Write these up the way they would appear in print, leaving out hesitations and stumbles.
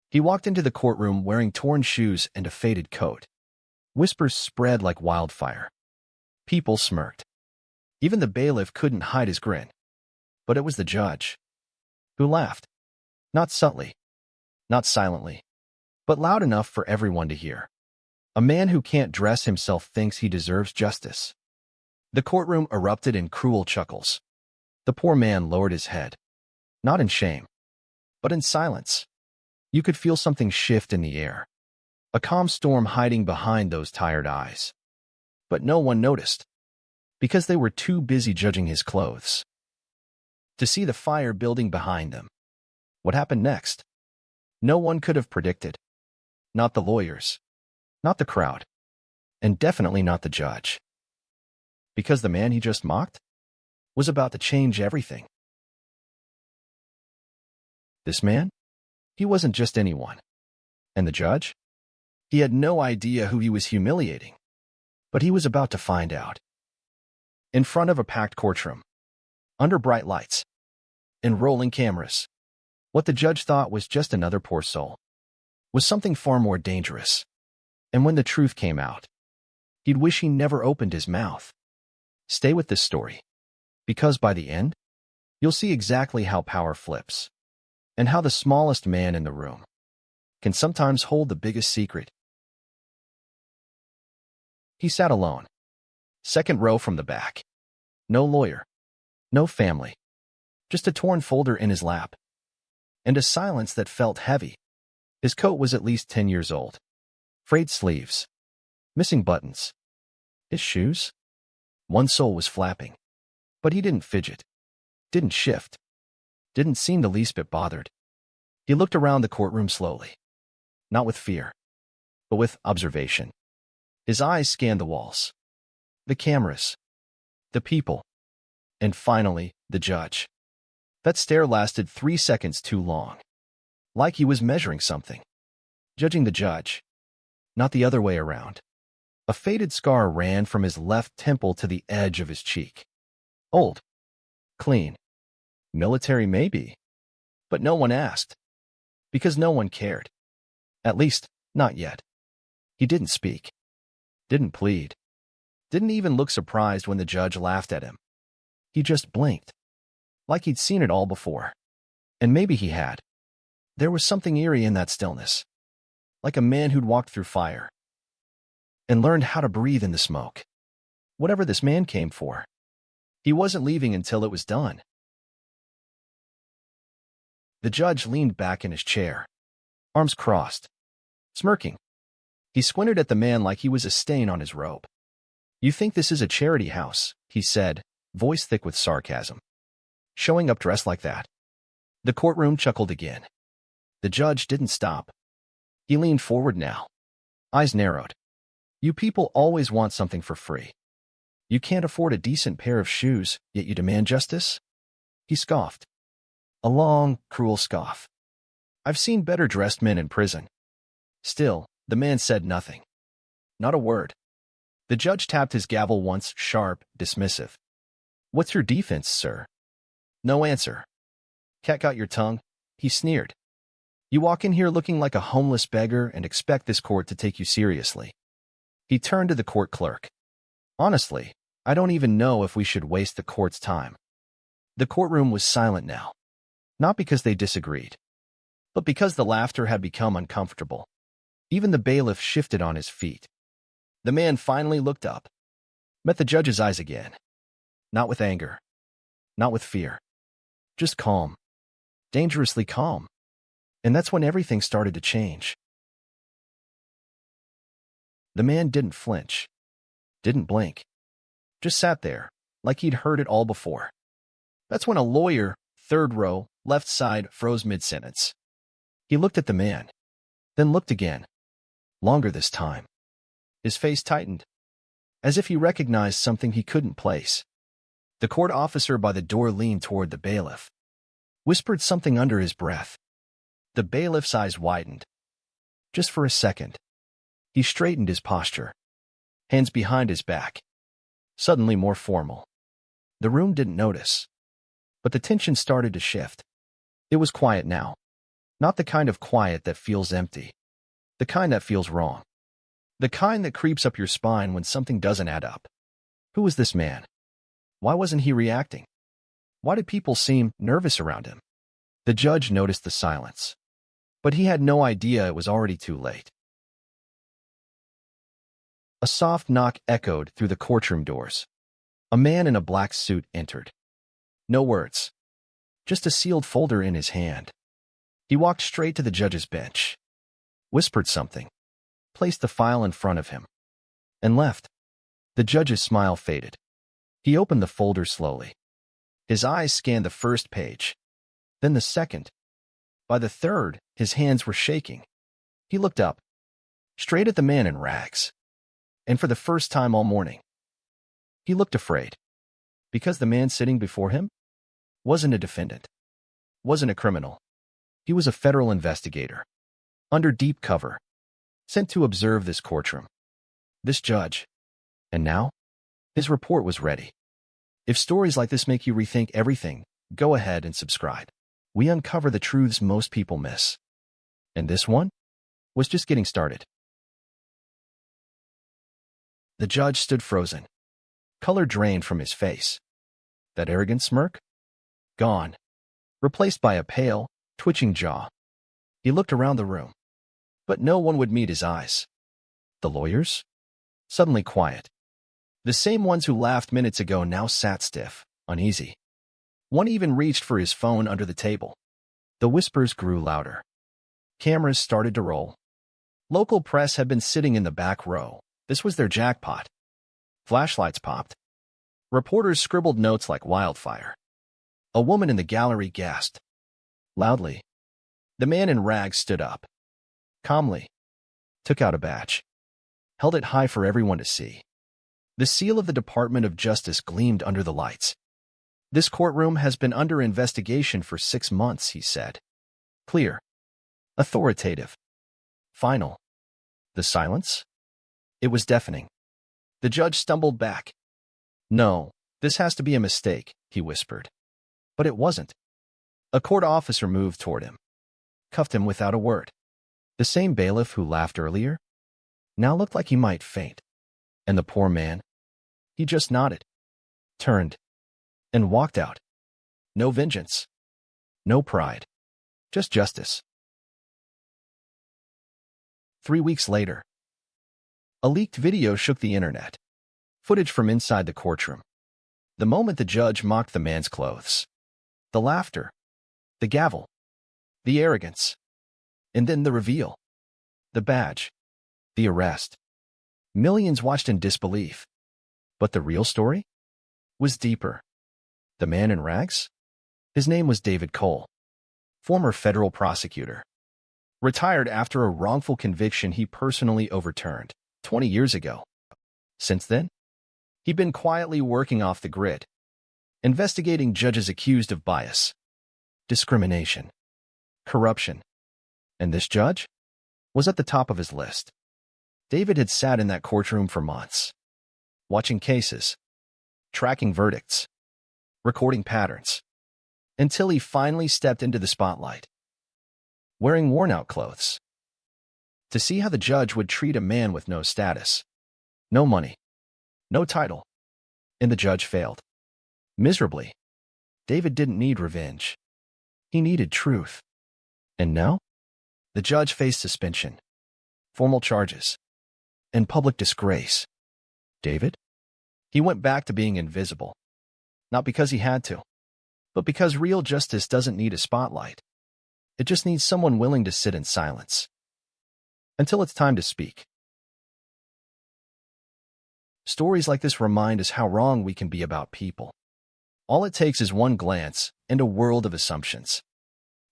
He walked into the courtroom wearing torn shoes and a faded coat. Whispers spread like wildfire. People smirked. Even the bailiff couldn't hide his grin. But it was the judge who laughed. Not subtly, not silently, but loud enough for everyone to hear. A man who can't dress himself thinks he deserves justice. The courtroom erupted in cruel chuckles. The poor man lowered his head. Not in shame, but in silence. You could feel something shift in the air. A calm storm hiding behind those tired eyes. But no one noticed, because they were too busy judging his clothes. To see the fire building behind them. What happened next? No one could have predicted. Not the lawyers. Not the crowd. And definitely not the judge. Because the man he just mocked was about to change everything. This man? He wasn't just anyone. And the judge? He had no idea who he was humiliating. But he was about to find out. In front of a packed courtroom. Under bright lights. And rolling cameras. What the judge thought was just another poor soul was something far more dangerous. And when the truth came out, he'd wish he never opened his mouth. Stay with this story. Because by the end, you'll see exactly how power flips. And how the smallest man in the room can sometimes hold the biggest secret. He sat alone. Second row from the back. No lawyer. No family. Just a torn folder in his lap. And a silence that felt heavy. His coat was at least 10 years old. Frayed sleeves. Missing buttons. His shoes? One sole was flapping. But he didn't fidget. Didn't shift. Didn't seem the least bit bothered. He looked around the courtroom slowly. Not with fear, but with observation. His eyes scanned the walls. The cameras. The people. And finally, the judge. That stare lasted 3 seconds too long. Like he was measuring something. Judging the judge. Not the other way around. A faded scar ran from his left temple to the edge of his cheek. Old. Clean. Military maybe. But no one asked. Because no one cared. At least, not yet. He didn't speak. Didn't plead. Didn't even look surprised when the judge laughed at him. He just blinked. Like he'd seen it all before. And maybe he had. There was something eerie in that stillness. Like a man who'd walked through fire. And learned how to breathe in the smoke. Whatever this man came for. He wasn't leaving until it was done. The judge leaned back in his chair. Arms crossed. Smirking. He squinted at the man like he was a stain on his robe. "You think this is a charity house," he said, voice thick with sarcasm. "Showing up dressed like that?" The courtroom chuckled again. The judge didn't stop. He leaned forward now. Eyes narrowed. "You people always want something for free. You can't afford a decent pair of shoes, yet you demand justice?" He scoffed. A long, cruel scoff. "I've seen better-dressed men in prison." Still, the man said nothing. Not a word. The judge tapped his gavel once, sharp, dismissive. "What's your defense, sir?" No answer. "Cat got your tongue?" He sneered. "You walk in here looking like a homeless beggar and expect this court to take you seriously." He turned to the court clerk. "Honestly, I don't even know if we should waste the court's time." The courtroom was silent now. Not because they disagreed, but because the laughter had become uncomfortable. Even the bailiff shifted on his feet. The man finally looked up, met the judge's eyes again. Not with anger, not with fear, just calm, dangerously calm. And that's when everything started to change. The man didn't flinch, didn't blink, just sat there, like he'd heard it all before. That's when a lawyer, third row, left side, froze mid-sentence. He looked at the man, then looked again, longer this time. His face tightened, as if he recognized something he couldn't place. The court officer by the door leaned toward the bailiff, whispered something under his breath. The bailiff's eyes widened. Just for a second. He straightened his posture, hands behind his back, suddenly more formal. The room didn't notice, but the tension started to shift. It was quiet now. Not the kind of quiet that feels empty. The kind that feels wrong. The kind that creeps up your spine when something doesn't add up. Who was this man? Why wasn't he reacting? Why did people seem nervous around him? The judge noticed the silence, but he had no idea it was already too late. A soft knock echoed through the courtroom doors. A man in a black suit entered. No words, just a sealed folder in his hand. He walked straight to the judge's bench, whispered something, placed the file in front of him, and left. The judge's smile faded. He opened the folder slowly. His eyes scanned the first page, then the second. By the third, his hands were shaking. He looked up, straight at the man in rags. And for the first time all morning, he looked afraid. Because the man sitting before him wasn't a defendant, wasn't a criminal. He was a federal investigator, under deep cover, sent to observe this courtroom, this judge. And now, his report was ready. If stories like this make you rethink everything, go ahead and subscribe. We uncover the truths most people miss. And this one was just getting started. The judge stood frozen. Color drained from his face. That arrogant smirk? Gone. Replaced by a pale, twitching jaw. He looked around the room, but no one would meet his eyes. The lawyers? Suddenly quiet. The same ones who laughed minutes ago now sat stiff, uneasy. One even reached for his phone under the table. The whispers grew louder. Cameras started to roll. Local press had been sitting in the back row. This was their jackpot. Flashlights popped. Reporters scribbled notes like wildfire. A woman in the gallery gasped. Loudly. The man in rags stood up. Calmly. Took out a badge. Held it high for everyone to see. The seal of the Department of Justice gleamed under the lights. This courtroom has been under investigation for 6 months, he said. Clear. Authoritative. Final. The silence? It was deafening. The judge stumbled back. No, this has to be a mistake, he whispered. But it wasn't. A court officer moved toward him, cuffed him without a word. The same bailiff who laughed earlier now looked like he might faint. And the poor man, he just nodded, turned, and walked out. No vengeance, no pride, just justice. 3 weeks later, a leaked video shook the internet. Footage from inside the courtroom. The moment the judge mocked the man's clothes. The laughter. The gavel. The arrogance. And then the reveal. The badge. The arrest. Millions watched in disbelief. But the real story was deeper. The man in rags? His name was David Cole, former federal prosecutor. Retired after a wrongful conviction he personally overturned 20 years ago. Since then, he'd been quietly working off the grid, investigating judges accused of bias, discrimination, corruption. And this judge was at the top of his list. David had sat in that courtroom for months, watching cases, tracking verdicts, recording patterns, until he finally stepped into the spotlight, wearing worn-out clothes, to see how the judge would treat a man with no status, no money, no title. And the judge failed. Miserably. David didn't need revenge. He needed truth. And now, the judge faced suspension, formal charges, and public disgrace. David? He went back to being invisible. Not because he had to, but because real justice doesn't need a spotlight. It just needs someone willing to sit in silence until it's time to speak. Stories like this remind us how wrong we can be about people. All it takes is one glance and a world of assumptions.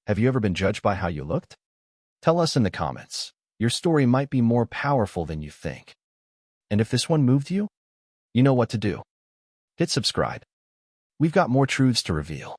Have you ever been judged by how you looked? Tell us in the comments. Your story might be more powerful than you think. And if this one moved you, you know what to do. Hit subscribe. We've got more truths to reveal.